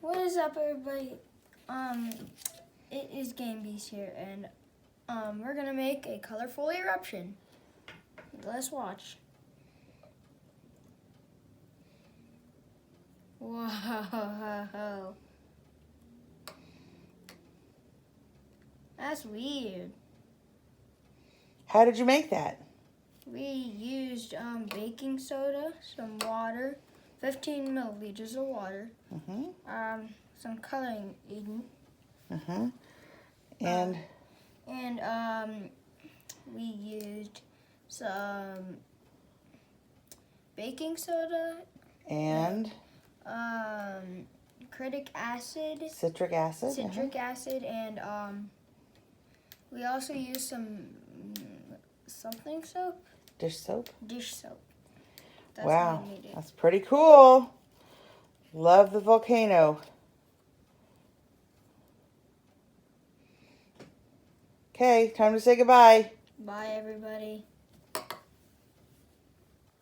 What is up, everybody? It is Game Beast here, and we're gonna make a colorful eruption. Let's watch. Whoa, that's weird. How did you make that? We used baking soda, some water, 15 milliliters of water, some coloring agent, And we used some baking soda and citric acid, citric acid, and we also used some something soap, dish soap. That's Wow, what we needed. that's pretty cool. Love the volcano. Okay, time to say goodbye. Bye, everybody.